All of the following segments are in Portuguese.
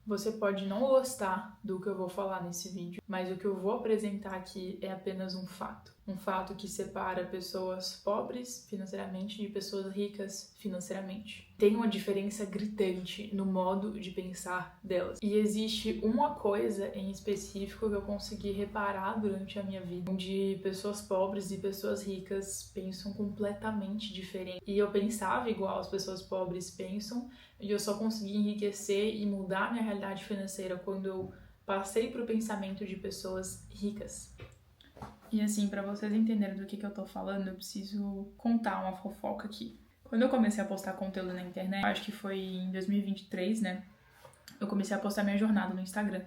Você pode não gostar do que eu vou falar nesse vídeo, mas o que eu vou apresentar aqui é apenas um fato. Um fato que separa pessoas pobres financeiramente de pessoas ricas financeiramente. Tem uma diferença gritante no modo de pensar delas. E existe uma coisa em específico que eu consegui reparar durante a minha vida, onde pessoas pobres e pessoas ricas pensam completamente diferente. E eu pensava igual as pessoas pobres pensam, e eu só consegui enriquecer e mudar minha realidade financeira quando eu passei pro pensamento de pessoas ricas. E assim, pra vocês entenderem do que eu tô falando, eu preciso contar uma fofoca aqui. Quando eu comecei a postar conteúdo na internet, acho que foi em 2023, né? Eu comecei a postar minha jornada no Instagram.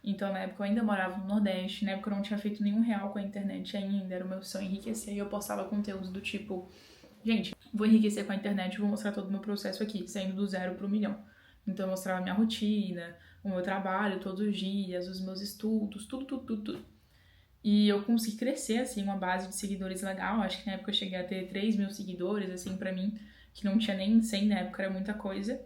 Então, na época, eu ainda morava no Nordeste, na época eu não tinha feito nenhum real com a internet ainda, era o meu sonho enriquecer, e eu postava conteúdos do tipo: gente, vou enriquecer com a internet, vou mostrar todo o meu processo aqui, saindo do 0 pro 1.000.000. Então, eu mostrava a minha rotina, o meu trabalho todos os dias, os meus estudos, tudo. E eu consegui crescer, assim, uma base de seguidores legal. Acho que na época eu cheguei a ter 3.000 seguidores, assim, pra mim, que não tinha nem 100 na época, era muita coisa.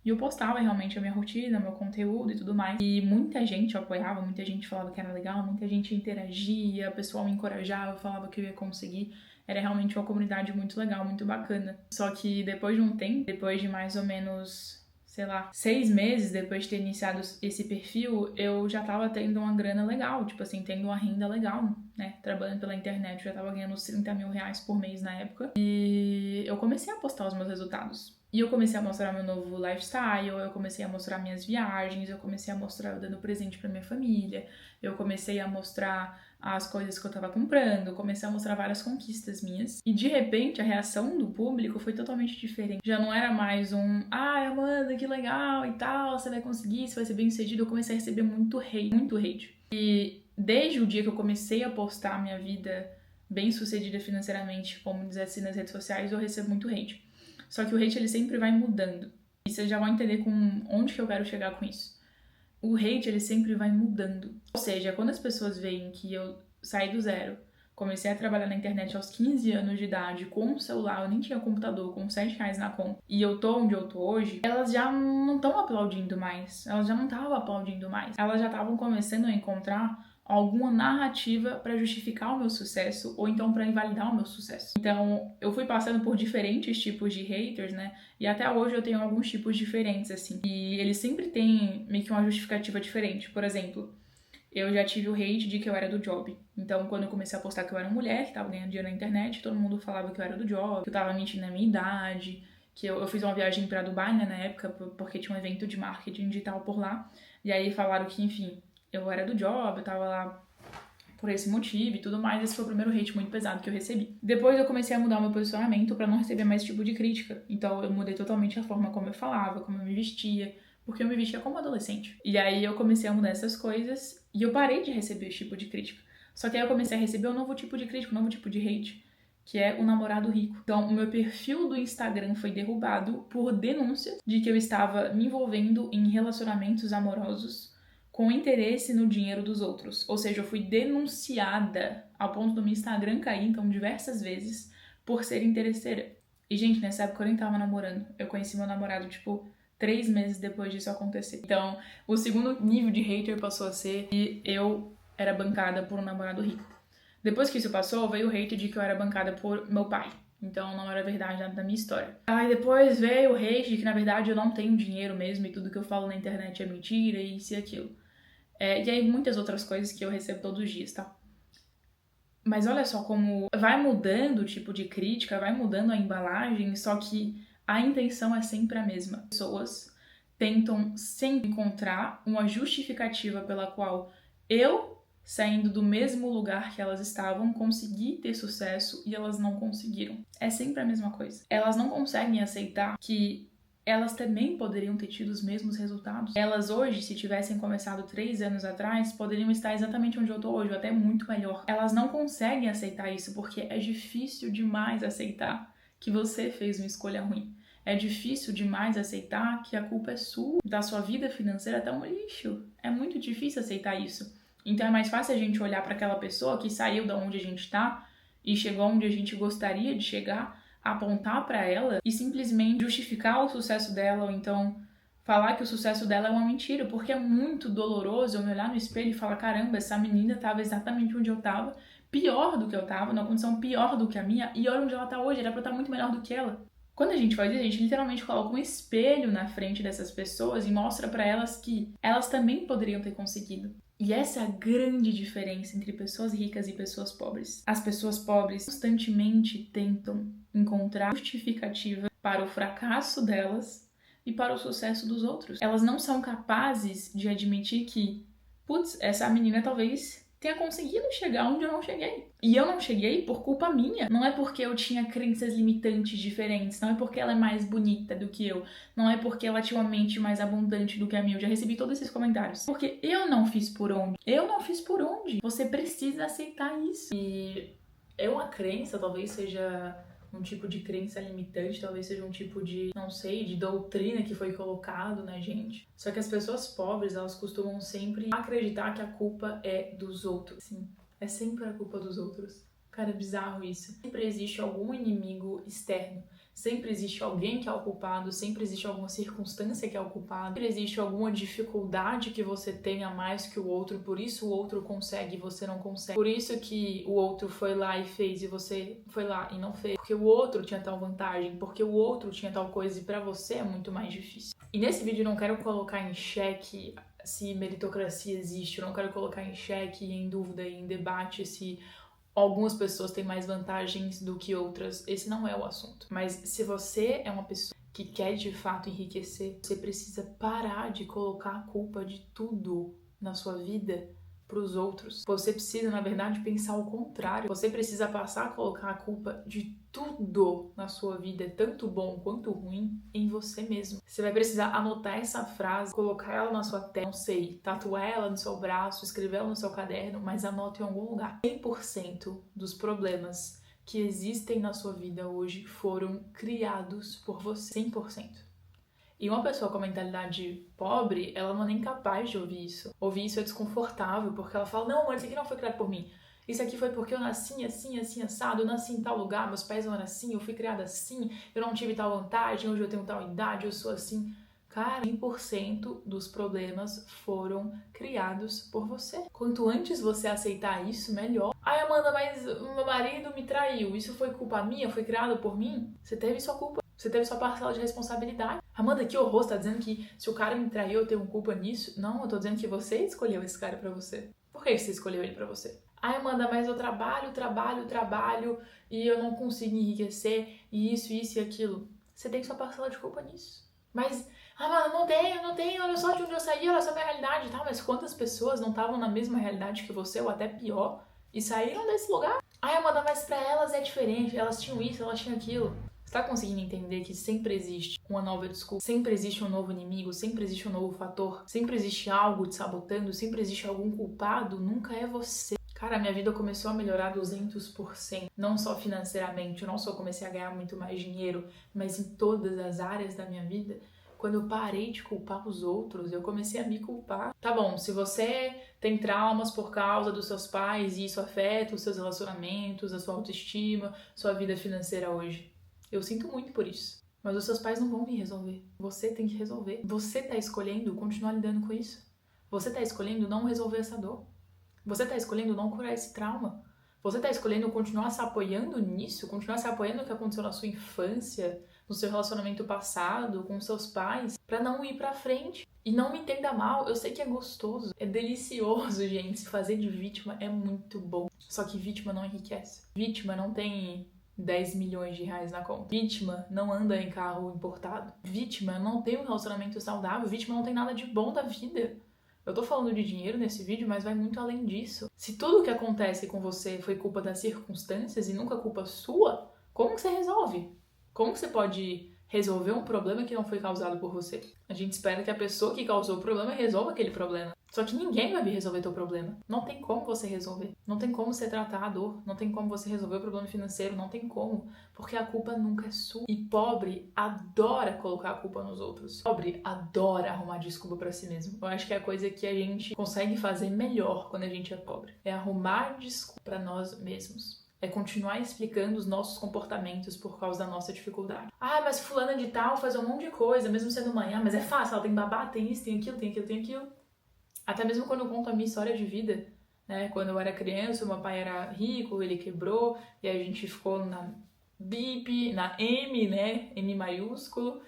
E eu postava realmente a minha rotina, meu conteúdo e tudo mais. E muita gente apoiava, muita gente falava que era legal, muita gente interagia, o pessoal me encorajava, falava que eu ia conseguir. Era realmente uma comunidade muito legal, muito bacana. Só que depois de um tempo, depois de mais ou menos, sei lá, 6 meses depois de ter iniciado esse perfil, eu já tava tendo uma grana legal, tipo assim, tendo uma renda legal, né? Trabalhando pela internet, eu já tava ganhando uns 30 mil reais por mês na época. E eu comecei a postar os meus resultados. E eu comecei a mostrar meu novo lifestyle, eu comecei a mostrar minhas viagens, eu comecei a mostrar eu dando presente pra minha família, eu comecei a mostrar as coisas que eu tava comprando, eu comecei a mostrar várias conquistas minhas. E de repente a reação do público foi totalmente diferente. Já não era mais um, ai, Amanda, que legal e tal, você vai conseguir, você vai ser bem sucedido. Eu comecei a receber muito hate. E desde o dia que eu comecei a postar a minha vida bem sucedida financeiramente, como dizer assim, nas redes sociais, eu recebo muito hate. Só que o hate ele sempre vai mudando. E vocês já vão entender com onde que eu quero chegar com isso. O hate ele sempre vai mudando. Ou seja, quando as pessoas veem que eu saí do 0, comecei a trabalhar na internet aos 15 anos de idade, com um celular, eu nem tinha computador, com 7 reais na conta, e eu tô onde eu tô hoje, elas já não estão aplaudindo mais. Elas já não estavam aplaudindo mais. Elas já estavam começando a encontrar alguma narrativa para justificar o meu sucesso ou então para invalidar o meu sucesso. Então, eu fui passando por diferentes tipos de haters, né? E até hoje eu tenho alguns tipos diferentes, assim. E eles sempre têm meio que uma justificativa diferente. Por exemplo, eu já tive o hate de que eu era do job. Então, quando eu comecei a postar que eu era mulher, que tava ganhando dinheiro na internet, todo mundo falava que eu era do job, que eu tava mentindo na minha idade, que eu fiz uma viagem pra Dubai, né, na época, porque tinha um evento de marketing digital por lá. E aí falaram que, enfim, eu era do job, eu tava lá por esse motivo e tudo mais. Esse foi o primeiro hate muito pesado que eu recebi. Depois eu comecei a mudar o meu posicionamento pra não receber mais esse tipo de crítica. Então eu mudei totalmente a forma como eu falava, como eu me vestia, porque eu me vestia como adolescente. E aí eu comecei a mudar essas coisas e eu parei de receber esse tipo de crítica. Só que aí eu comecei a receber um novo tipo de crítica, um novo tipo de hate, que é o namorado rico. Então, o meu perfil do Instagram foi derrubado por denúncias de que eu estava me envolvendo em relacionamentos amorosos com interesse no dinheiro dos outros. Ou seja, eu fui denunciada ao ponto do meu Instagram cair, então, diversas vezes, por ser interesseira. E, gente, nessa época eu nem tava namorando. Eu conheci meu namorado, tipo, 3 meses depois disso acontecer. Então, o segundo nível de hater passou a ser que eu era bancada por um namorado rico. Depois que isso passou, veio o hate de que eu era bancada por meu pai. Então não era verdade nada da minha história. Aí depois veio o hate de que na verdade eu não tenho dinheiro mesmo e tudo que eu falo na internet é mentira e isso e aquilo. E aí muitas outras coisas que eu recebo todos os dias, tá? Mas olha só como vai mudando o tipo de crítica, vai mudando a embalagem, só que a intenção é sempre a mesma. As pessoas tentam sempre encontrar uma justificativa pela qual eu, saindo do mesmo lugar que elas estavam, consegui ter sucesso e elas não conseguiram. É sempre a mesma coisa. Elas não conseguem aceitar que elas também poderiam ter tido os mesmos resultados. Elas hoje, se tivessem começado 3 anos atrás, poderiam estar exatamente onde eu tô hoje, ou até muito melhor. Elas não conseguem aceitar isso porque é difícil demais aceitar que você fez uma escolha ruim. É difícil demais aceitar que a culpa é sua, da sua vida financeira tá um lixo. É muito difícil aceitar isso. Então é mais fácil a gente olhar para aquela pessoa que saiu da onde a gente tá e chegou onde a gente gostaria de chegar, apontar para ela e simplesmente justificar o sucesso dela ou então falar que o sucesso dela é uma mentira, porque é muito doloroso eu me olhar no espelho e falar, caramba, essa menina tava exatamente onde eu tava, pior do que eu tava, numa condição pior do que a minha, e olha onde ela tá hoje, era pra eu estar muito melhor do que ela. Quando a gente faz isso, a gente literalmente coloca um espelho na frente dessas pessoas e mostra pra elas que elas também poderiam ter conseguido. E essa é a grande diferença entre pessoas ricas e pessoas pobres. As pessoas pobres constantemente tentam encontrar justificativa para o fracasso delas e para o sucesso dos outros. Elas não são capazes de admitir que, putz, essa menina talvez tenha conseguido chegar onde eu não cheguei. E eu não cheguei por culpa minha. Não é porque eu tinha crenças limitantes diferentes, não é porque ela é mais bonita do que eu, não é porque ela tinha uma mente mais abundante do que a minha. Eu já recebi todos esses comentários. Porque eu não fiz por onde. Eu não fiz por onde. Você precisa aceitar isso. E é uma crença, talvez seja um tipo de crença limitante, talvez seja um tipo de, não sei, de doutrina que foi colocado na gente. Só que as pessoas pobres, elas costumam sempre acreditar que a culpa é dos outros. Sim, é sempre a culpa dos outros. Cara, é bizarro isso. Sempre existe algum inimigo externo. Sempre existe alguém que é o culpado, sempre existe alguma circunstância que é o culpado, sempre existe alguma dificuldade que você tem a mais que o outro, por isso o outro consegue e você não consegue. Por isso que o outro foi lá e fez e você foi lá e não fez. Porque o outro tinha tal vantagem, porque o outro tinha tal coisa e pra você é muito mais difícil. E nesse vídeo eu não quero colocar em xeque se meritocracia existe, eu não quero colocar em xeque, em dúvida, em debate se algumas pessoas têm mais vantagens do que outras, esse não é o assunto. Mas se você é uma pessoa que quer de fato enriquecer, você precisa parar de colocar a culpa de tudo na sua vida para os outros. Você precisa, na verdade, pensar o contrário. Você precisa passar a colocar a culpa de tudo na sua vida, tanto bom quanto ruim, em você mesmo. Você vai precisar anotar essa frase, colocar ela na sua tela, não sei, tatuar ela no seu braço, escrever ela no seu caderno, mas anota em algum lugar. 100% dos problemas que existem na sua vida hoje foram criados por você. 100%. E uma pessoa com a mentalidade pobre, ela não é nem capaz de ouvir isso. Ouvir isso é desconfortável, porque ela fala, não, mas isso aqui não foi criado por mim. Isso aqui foi porque eu nasci assim, assim, assado, eu nasci em tal lugar, meus pais eram assim, eu fui criada assim, eu não tive tal vantagem, hoje eu tenho tal idade, eu sou assim. Cara, 100% dos problemas foram criados por você. Quanto antes você aceitar isso, melhor. Ai, Amanda, mas meu marido me traiu, isso foi culpa minha, foi criado por mim? Você teve sua culpa. Você teve sua parcela de responsabilidade. Amanda, que horror, você tá dizendo que se o cara me traiu eu tenho culpa nisso? Não, eu tô dizendo que você escolheu esse cara pra você. Por que você escolheu ele pra você? Ai, Amanda, mas eu trabalho e eu não consigo enriquecer e isso e aquilo. Você tem sua parcela de culpa nisso. Mas, Amanda, não tenho, olha só de onde eu saí, olha só a minha realidade, tá? Mas quantas pessoas não estavam na mesma realidade que você ou até pior e saíram desse lugar? Ai, Amanda, mas pra elas é diferente, elas tinham isso, elas tinham aquilo. Você tá conseguindo entender que sempre existe uma nova desculpa, sempre existe um novo inimigo, sempre existe um novo fator, sempre existe algo te sabotando, sempre existe algum culpado, nunca é você. Cara, minha vida começou a melhorar 200%, não só financeiramente, eu não só comecei a ganhar muito mais dinheiro, mas em todas as áreas da minha vida. Quando eu parei de culpar os outros, eu comecei a me culpar. Tá bom, se você tem traumas por causa dos seus pais e isso afeta os seus relacionamentos, a sua autoestima, sua vida financeira hoje, eu sinto muito por isso. Mas os seus pais não vão vir resolver. Você tem que resolver. Você tá escolhendo continuar lidando com isso. Você tá escolhendo não resolver essa dor. Você tá escolhendo não curar esse trauma. Você tá escolhendo continuar se apoiando nisso, continuar se apoiando no que aconteceu na sua infância, no seu relacionamento passado, com seus pais, pra não ir pra frente. E não me entenda mal, eu sei que é gostoso, é delicioso, gente. Se fazer de vítima é muito bom. Só que vítima não enriquece. Vítima não tem 10 milhões de reais na conta. Vítima não anda em carro importado. Vítima não tem um relacionamento saudável. Vítima não tem nada de bom da vida. Eu tô falando de dinheiro nesse vídeo, mas vai muito além disso. Se tudo o que acontece com você foi culpa das circunstâncias e nunca culpa sua, como que você resolve? Como que você pode resolver um problema que não foi causado por você? A gente espera que a pessoa que causou o problema resolva aquele problema. Só que ninguém vai vir resolver teu problema. Não tem como você resolver. Não tem como você tratar a dor. Não tem como você resolver o problema financeiro. Não tem como. Porque a culpa nunca é sua. E pobre adora colocar a culpa nos outros. Pobre adora arrumar desculpa pra si mesmo. Eu acho que é a coisa que a gente consegue fazer melhor quando a gente é pobre. É arrumar desculpa pra nós mesmos. É continuar explicando os nossos comportamentos por causa da nossa dificuldade. Ah, mas fulana de tal faz um monte de coisa, mesmo sendo mãe. Ah, mas é fácil, ela tem babá, tem isso, tem aquilo, tem aquilo, tem aquilo. Até mesmo quando eu conto a minha história de vida, né? Quando eu era criança, meu pai era rico, ele quebrou, e aí a gente ficou na BIP, na M, né? M maiúsculo.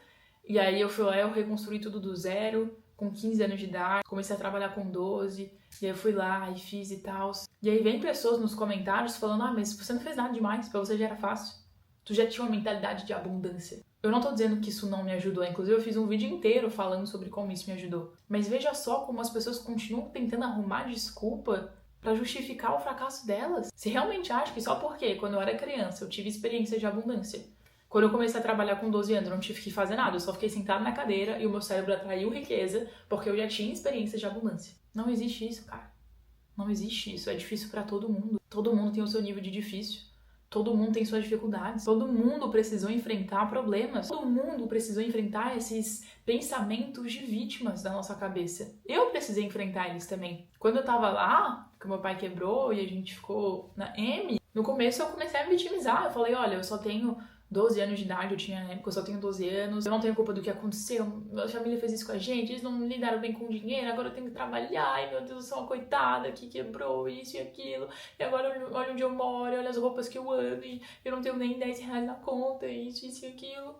E aí eu fui lá, eu reconstruí tudo do zero, com 15 anos de idade, comecei a trabalhar com 12, e aí eu fui lá e fiz e tal. E aí vem pessoas nos comentários falando, ah, mas você não fez nada demais, pra você já era fácil. Tu já tinha uma mentalidade de abundância. Eu não tô dizendo que isso não me ajudou, inclusive eu fiz um vídeo inteiro falando sobre como isso me ajudou. Mas veja só como as pessoas continuam tentando arrumar desculpa pra justificar o fracasso delas. Se realmente acha que só porque quando eu era criança eu tive experiência de abundância, quando eu comecei a trabalhar com 12 anos, eu não tive que fazer nada, eu só fiquei sentada na cadeira e o meu cérebro atraiu riqueza porque eu já tinha experiência de abundância. Não existe isso, cara. Não existe isso. É difícil pra todo mundo. Todo mundo tem o seu nível de difícil. Todo mundo tem suas dificuldades. Todo mundo precisou enfrentar problemas. Todo mundo precisou enfrentar esses pensamentos de vítimas da nossa cabeça. Eu precisei enfrentar eles também. Quando eu tava lá, que meu pai quebrou e a gente ficou na M, no começo eu comecei a me vitimizar. Eu falei, olha, eu só tenho 12 anos de idade, eu tinha na época, eu só tenho 12 anos, eu não tenho culpa do que aconteceu, minha família fez isso com a gente, eles não lidaram bem com o dinheiro, agora eu tenho que trabalhar, ai meu Deus, eu sou uma coitada que quebrou isso e aquilo, e agora olha onde eu moro, olha as roupas que eu ando, e eu não tenho nem 10 reais na conta, isso e aquilo.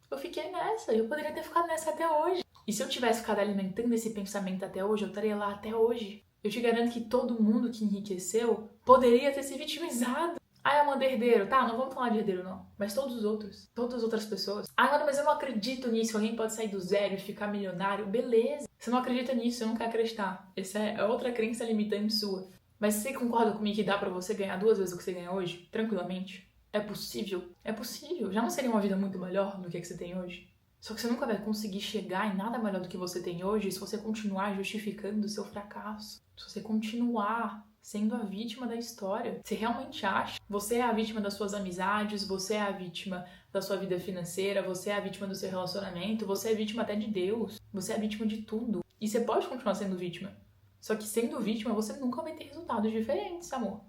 Eu fiquei nessa, eu poderia ter ficado nessa até hoje. E se eu tivesse ficado alimentando esse pensamento até hoje, eu estaria lá até hoje. Eu te garanto que todo mundo que enriqueceu poderia ter se vitimizado. Ah, é uma herdeiro. Tá, não vamos falar de herdeiro, não. Mas todos os outros. Todas as outras pessoas. Ah, mano, mas eu não acredito nisso. Alguém pode sair do zero e ficar milionário. Beleza. Você não acredita nisso, você não quer acreditar. Essa é outra crença limitante sua. Mas você concorda comigo que dá pra você ganhar 2 vezes o que você ganha hoje? Tranquilamente? É possível? É possível. Já não seria uma vida muito melhor do que você tem hoje? Só que você nunca vai conseguir chegar em nada melhor do que você tem hoje se você continuar justificando o seu fracasso. Se você continuar sendo a vítima da história. Você realmente acha? Você é a vítima das suas amizades, você é a vítima da sua vida financeira, você é a vítima do seu relacionamento, você é vítima até de Deus, você é vítima de tudo. E você pode continuar sendo vítima. Só que sendo vítima, você nunca vai ter resultados diferentes, amor.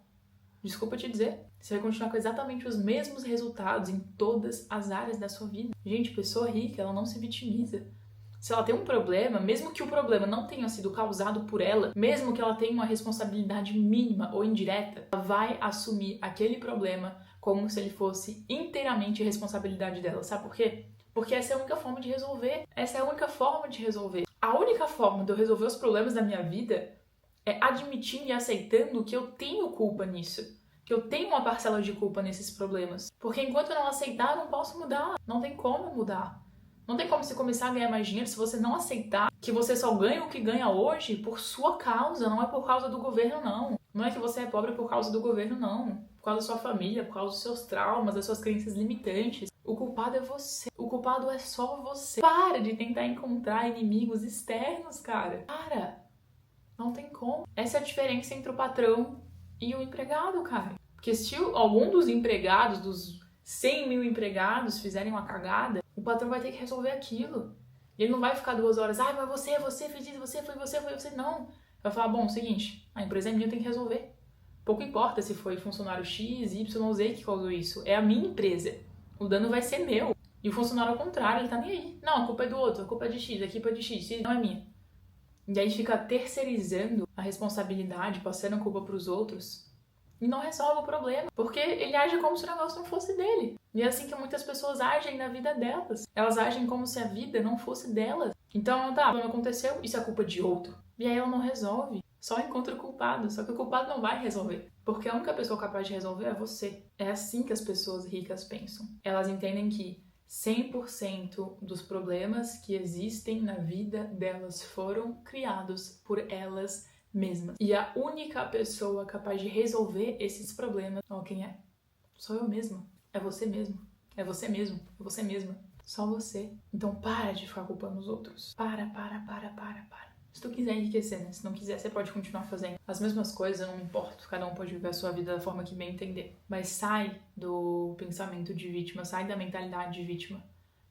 Desculpa te dizer. Você vai continuar com exatamente os mesmos resultados em todas as áreas da sua vida. Gente, pessoa rica, ela não se vitimiza. Se ela tem um problema, mesmo que o problema não tenha sido causado por ela, mesmo que ela tenha uma responsabilidade mínima ou indireta, ela vai assumir aquele problema como se ele fosse inteiramente responsabilidade dela. Sabe por quê? Porque essa é a única forma de resolver. Essa é a única forma de resolver. A única forma de eu resolver os problemas da minha vida é admitindo e aceitando que eu tenho culpa nisso. Que eu tenho uma parcela de culpa nesses problemas. Porque enquanto eu não aceitar, eu não posso mudar. Não tem como mudar. Não tem como você começar a ganhar mais dinheiro se você não aceitar que você só ganha o que ganha hoje por sua causa, não é por causa do governo, não. Não é que você é pobre por causa do governo, não. Por causa da sua família, por causa dos seus traumas, das suas crenças limitantes. O culpado é você. O culpado é só você. Para de tentar encontrar inimigos externos, cara. Para. Não tem como. Essa é a diferença entre o patrão e o empregado, cara. Porque se algum dos empregados, dos 100 mil empregados fizerem uma cagada, o patrão vai ter que resolver aquilo. E ele não vai ficar 2 horas, mas você fez isso, você. Não. Vai falar, bom, seguinte, a empresa é minha, eu tenho que resolver. Pouco importa se foi funcionário X, Y, Z que causou isso. É a minha empresa. O dano vai ser meu. E o funcionário ao contrário, ele tá nem aí. Não, a culpa é do outro, a culpa é de X, a culpa é de X, não é minha. E aí fica terceirizando a responsabilidade, passando a culpa pros outros. E não resolve o problema, porque ele age como se o negócio não fosse dele. E é assim que muitas pessoas agem na vida delas. Elas agem como se a vida não fosse delas. Então, tá, não aconteceu, isso é culpa de outro. E aí ela não resolve, só encontra o culpado. Só que o culpado não vai resolver, porque a única pessoa capaz de resolver é você. É assim que as pessoas ricas pensam. Elas entendem que 100% dos problemas que existem na vida delas foram criados por elas mesmas. E a única pessoa capaz de resolver esses problemas, ó, quem é? Sou eu mesma. É você mesmo. É você mesmo. É você mesma. Só você. Então para de ficar culpando os outros. Para. Se tu quiser enriquecer, né? Se não quiser, você pode continuar fazendo as mesmas coisas, eu não me importo. Cada um pode viver a sua vida da forma que bem entender. Mas sai do pensamento de vítima, sai da mentalidade de vítima.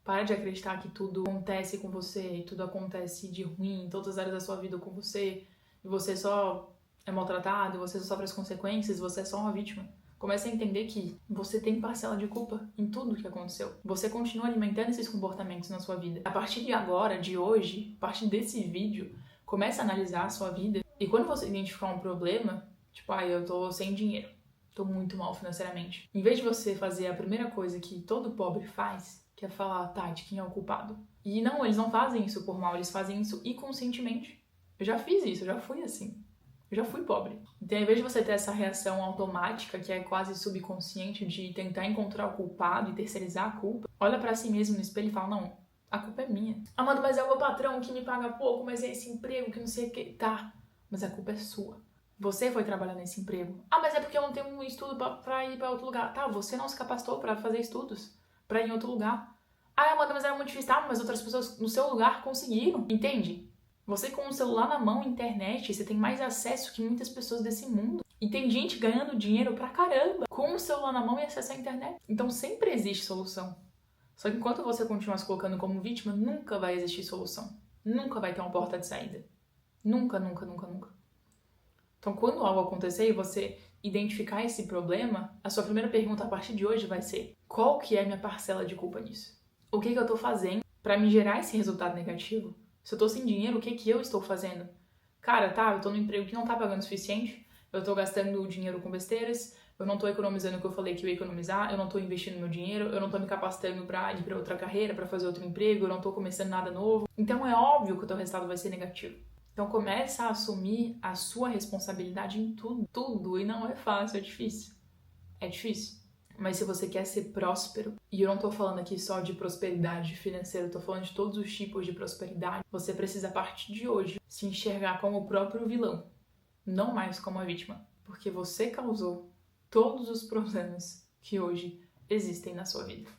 Para de acreditar que tudo acontece com você e tudo acontece de ruim em todas as áreas da sua vida com você. E você só é maltratado, você só sofre as consequências, você é só uma vítima. Comece a entender que você tem parcela de culpa em tudo que aconteceu. Você continua alimentando esses comportamentos na sua vida. A partir de agora, de hoje, a partir desse vídeo, comece a analisar a sua vida. E quando você identificar um problema, tipo, eu tô sem dinheiro, tô muito mal financeiramente. Em vez de você fazer a primeira coisa que todo pobre faz, que é falar, de quem é o culpado? E não, eles não fazem isso por mal, eles fazem isso inconscientemente. Eu já fiz isso, eu já fui assim. Eu já fui pobre. Então, ao invés de você ter essa reação automática, que é quase subconsciente, de tentar encontrar o culpado e terceirizar a culpa, olha pra si mesmo no espelho e fala, não, a culpa é minha. Amanda, mas é o meu patrão que me paga pouco, mas é esse emprego que não sei o que. Tá, mas a culpa é sua. Você foi trabalhar nesse emprego. Mas é porque eu não tenho um estudo pra ir pra outro lugar. Tá, você não se capacitou pra fazer estudos, pra ir em outro lugar. Amanda, mas era muito difícil. Tá, mas outras pessoas no seu lugar conseguiram. Entende? Você com o celular na mão, internet, você tem mais acesso que muitas pessoas desse mundo. E tem gente ganhando dinheiro pra caramba com o celular na mão e acesso à internet. Então sempre existe solução. Só que enquanto você continuar se colocando como vítima, nunca vai existir solução. Nunca vai ter uma porta de saída. Nunca, nunca, nunca, nunca. Então quando algo acontecer e você identificar esse problema, a sua primeira pergunta a partir de hoje vai ser: qual que é a minha parcela de culpa nisso? O que eu tô fazendo pra me gerar esse resultado negativo? Se eu tô sem dinheiro, o que eu estou fazendo? Cara, eu tô num emprego que não tá pagando o suficiente, eu tô gastando dinheiro com besteiras, eu não tô economizando o que eu falei que eu ia economizar, eu não tô investindo meu dinheiro, eu não tô me capacitando pra ir pra outra carreira, pra fazer outro emprego, eu não tô começando nada novo. Então é óbvio que o teu resultado vai ser negativo. Então começa a assumir a sua responsabilidade em tudo. Tudo, e não é fácil, é difícil. É difícil. Mas se você quer ser próspero, e eu não tô falando aqui só de prosperidade financeira, eu tô falando de todos os tipos de prosperidade, você precisa, a partir de hoje, se enxergar como o próprio vilão, não mais como a vítima. Porque você causou todos os problemas que hoje existem na sua vida.